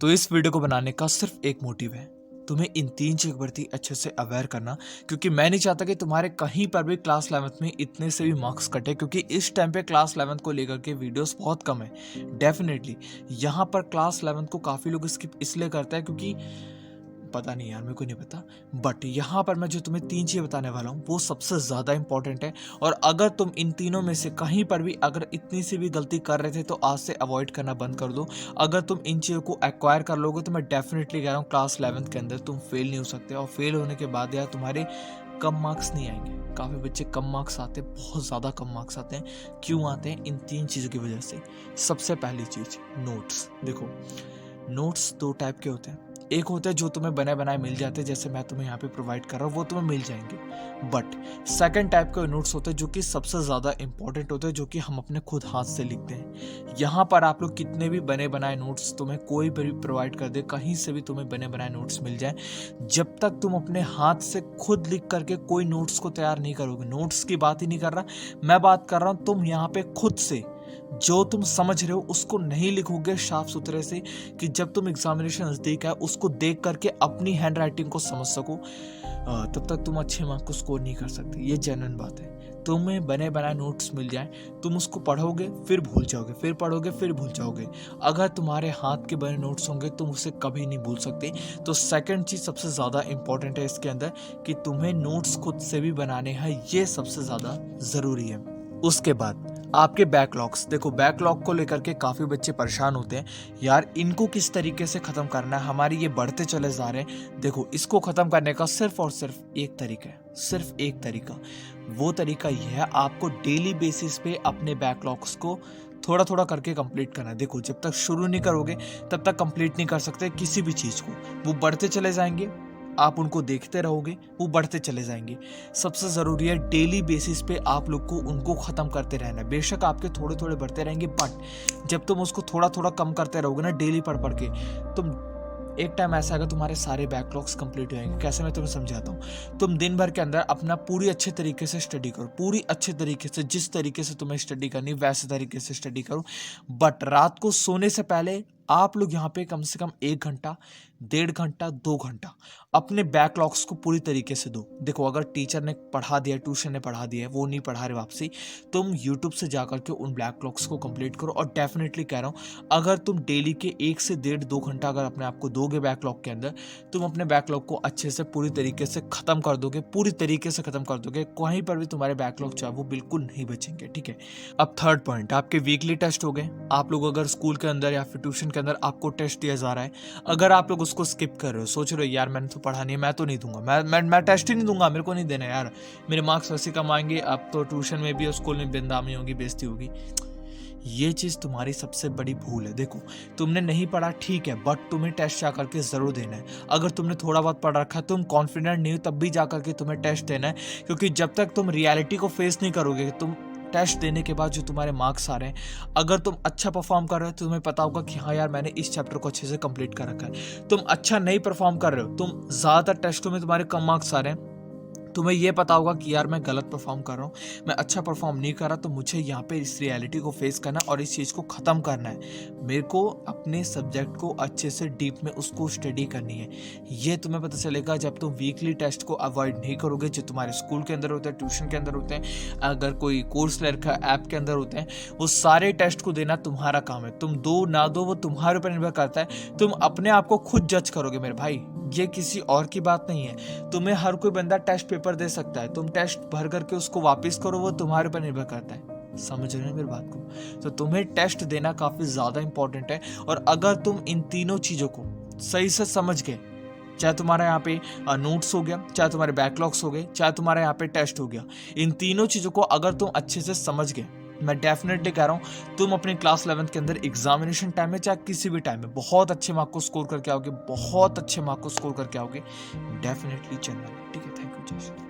तो इस वीडियो को बनाने का सिर्फ एक मोटिव है, तुम्हें इन 3 चीज़ों के प्रति अच्छे से अवेयर करना, क्योंकि मैं नहीं चाहता कि तुम्हारे कहीं पर भी क्लास 11th में इतने से भी मार्क्स कटे, क्योंकि इस टाइम पे क्लास 11th को लेकर के वीडियोस बहुत कम है। डेफिनेटली यहाँ पर क्लास 11th को काफ़ी लोग स्किप इसलिए करते हैं क्योंकि पता नहीं यार, मेरे को नहीं पता। बट यहाँ पर मैं जो तुम्हें 3 चीज़ें बताने वाला हूँ वो सबसे ज़्यादा इंपॉर्टेंट है, और अगर तुम इन तीनों में से कहीं पर भी अगर इतनी सी भी गलती कर रहे थे तो आज से अवॉइड करना बंद कर दो। अगर तुम इन चीज़ों को एक्वायर कर लोगे तो मैं डेफिनेटली कह रहा हूँ क्लास 11th के अंदर तुम फेल नहीं हो सकते, और फेल होने के बाद यार तुम्हारे कम मार्क्स नहीं आएंगे। काफ़ी बच्चे कम मार्क्स आते हैं, बहुत ज़्यादा कम मार्क्स आते हैं। क्यों आते हैं? इन 3 चीज़ों की वजह से। सबसे पहली चीज़, नोट्स। देखो, नोट्स 2 टाइप के होते हैं। एक होता है जो तुम्हें बने बनाए मिल जाते हैं, जैसे मैं तुम्हें यहाँ पे प्रोवाइड कर रहा हूँ, वो तुम्हें मिल जाएंगे। बट सेकंड टाइप के नोट्स होते हैं जो कि सबसे ज़्यादा इंपॉर्टेंट होते हैं, जो कि हम अपने खुद हाथ से लिखते हैं। यहाँ पर आप लोग कितने भी बने बनाए नोट्स तुम्हें कोई भी प्रोवाइड कर दे, कहीं से भी तुम्हें बने बनाए नोट्स मिल जाए, जब तक तुम अपने हाथ से खुद लिख करके कोई नोट्स को तैयार नहीं करोगे। नोट्स की बात ही नहीं कर रहा मैं, बात कर रहा हूँ तुम यहाँ पे खुद से जो तुम समझ रहे हो उसको नहीं लिखोगे साफ सुथरे से, कि जब तुम एग्जामिनेशन नजदीक है उसको देख करके अपनी हैंड राइटिंग को समझ सको, तब तक तुम अच्छे मार्क्स को स्कोर नहीं कर सकते। ये जेन्युइन बात है। तुम्हें बने बनाए नोट्स मिल जाए, तुम उसको पढ़ोगे फिर भूल जाओगे, फिर पढ़ोगे फिर भूल जाओगे। अगर तुम्हारे हाथ के बने नोट्स होंगे तुम उसे कभी नहीं भूल सकते। तो सेकंड चीज सबसे ज़्यादा इंपॉर्टेंट है इसके अंदर, कि तुम्हें नोट्स खुद से भी बनाने हैं, ये सबसे ज़्यादा ज़रूरी है। उसके बाद आपके बैकलॉग्स। देखो, बैकलॉग को लेकर के काफ़ी बच्चे परेशान होते हैं, यार इनको किस तरीके से ख़त्म करना है, हमारी ये बढ़ते चले जा रहे हैं। देखो, इसको ख़त्म करने का सिर्फ और सिर्फ एक तरीका है, सिर्फ एक तरीका। वो तरीका ये है, आपको डेली बेसिस पे अपने बैकलॉग्स को थोड़ा थोड़ा करके कंप्लीट करना है। देखो, जब तक शुरू नहीं करोगे तब तक कंप्लीट नहीं कर सकते किसी भी चीज़ को। वो बढ़ते चले जाएंगे, आप उनको देखते रहोगे, वो बढ़ते चले जाएंगे। सबसे ज़रूरी है डेली बेसिस पे आप लोग को उनको ख़त्म करते रहना है। बेशक आपके थोड़े थोड़े बढ़ते रहेंगे, बट जब तुम उसको थोड़ा थोड़ा कम करते रहोगे ना, डेली पढ़ पढ़ के, तुम एक टाइम ऐसा आएगा तुम्हारे सारे बैकलॉग्स कंप्लीट हो जाएंगे। कैसे, मैं तुम्हें समझाता हूँ। तुम दिन भर के अंदर अपना पूरी अच्छे तरीके से स्टडी करो, पूरी अच्छे तरीके से, जिस तरीके से तुम्हें स्टडी करनी वैसे तरीके से स्टडी करो। बट रात को सोने से पहले आप लोग यहाँ पे कम से कम 1 घंटा, 1.5 घंटा, 2 घंटा अपने बैकलॉग्स को पूरी तरीके से दो। देखो, अगर टीचर ने पढ़ा दिया, ट्यूशन ने पढ़ा दिया है, वो नहीं पढ़ा रहे वापसी, तुम यूट्यूब से जाकर के उन बैकलॉग्स को कंप्लीट करो। और डेफिनेटली कह रहा हूँ, अगर तुम डेली के 1 से 1.5-2 घंटा अगर अपने आप को दोगे बैकलॉग के अंदर, तुम अपने बैकलॉग को अच्छे से पूरी तरीके से ख़त्म कर दोगे, पूरी तरीके से ख़त्म कर दोगे। कहीं पर भी तुम्हारे बैकलॉग चाहे वो बिल्कुल नहीं बचेंगे। ठीक है। अब थर्ड पॉइंट, आपके वीकली टेस्ट हो गए। आप लोग अगर स्कूल के अंदर या फिर ट्यूशन के अंदर आपको टेस्ट दिया जा रहा है, अगर आप लोग उसको स्किप कर रहे हो, सोच रहे हो यार मैंने तो पढ़ा नहीं है, मैं तो नहीं दूंगा, मैं टेस्ट ही नहीं दूंगा, मेरे को नहीं देना यार, मेरे मार्क्स वैसे कम आएंगे, अब तो ट्यूशन में भी और स्कूल में बेंदामी होगी, बेइज्जती होगी। ये चीज़ तुम्हारी सबसे बड़ी भूल है। देखो, तुमने नहीं पढ़ा ठीक है, बट तुम्हें टेस्ट जा करके ज़रूर देना है। अगर तुमने थोड़ा बहुत पढ़ रखा है, तुम कॉन्फिडेंट नहीं हो, तब भी जा करके तुम्हें टेस्ट देना है, क्योंकि जब तक तुम रियलिटी को फेस नहीं करोगे, तुम टेस्ट देने के बाद जो तुम्हारे मार्क्स आ रहे हैं, अगर तुम अच्छा परफॉर्म कर रहे हो तो तुम्हें पता होगा कि हाँ यार मैंने इस चैप्टर को अच्छे से कंप्लीट कर रखा है। तुम अच्छा नहीं परफॉर्म कर रहे हो, तुम ज़्यादातर टेस्टों में तुम्हारे कम मार्क्स आ रहे हैं, तुम्हें ये पता होगा कि यार मैं गलत परफॉर्म कर रहा हूँ, मैं अच्छा परफॉर्म नहीं कर रहा, तो मुझे यहाँ पे इस रियलिटी को फेस करना और इस चीज़ को ख़त्म करना है। मेरे को अपने सब्जेक्ट को अच्छे से डीप में उसको स्टडी करनी है। ये तुम्हें पता चलेगा जब तुम वीकली टेस्ट को अवॉइड नहीं करोगे, जो तुम्हारे स्कूल के अंदर होते हैं, ट्यूशन के अंदर होते हैं, अगर कोई कोर्स ले रखा ऐप के अंदर होते हैं, वो सारे टेस्ट को देना तुम्हारा काम है। तुम दो ना दो वो तुम्हारे ऊपर निर्भर करता है। तुम अपने आप को खुद जज करोगे मेरे भाई, ये किसी और की बात नहीं है। तुम्हें हर कोई बंदा टेस्ट पेपर दे सकता है, तुम टेस्ट भर करके उसको वापस करो, वो तुम्हारे ऊपर निर्भर करता है। समझ रहे हैं मेरी बात को? तो तुम्हें टेस्ट देना काफी ज्यादा इंपॉर्टेंट है। और अगर तुम इन तीनों चीजों को सही से समझ गए, चाहे तुम्हारा यहाँ पे नोट्स हो गया, चाहे तुम्हारे बैकलॉग्स हो गए, चाहे तुम्हारा यहाँ पे टेस्ट हो गया, इन तीनों चीजों को अगर तुम अच्छे से समझ गए, मैं डेफिनेटली कह रहा हूँ तुम अपने क्लास 11th के अंदर एग्जामिनेशन टाइम में चाहे किसी भी टाइम में बहुत अच्छे मार्क को स्कोर करके आओगे, बहुत अच्छे मार्क को स्कोर करके आओगे, डेफिनेटली चलना। ठीक है, थैंक यू।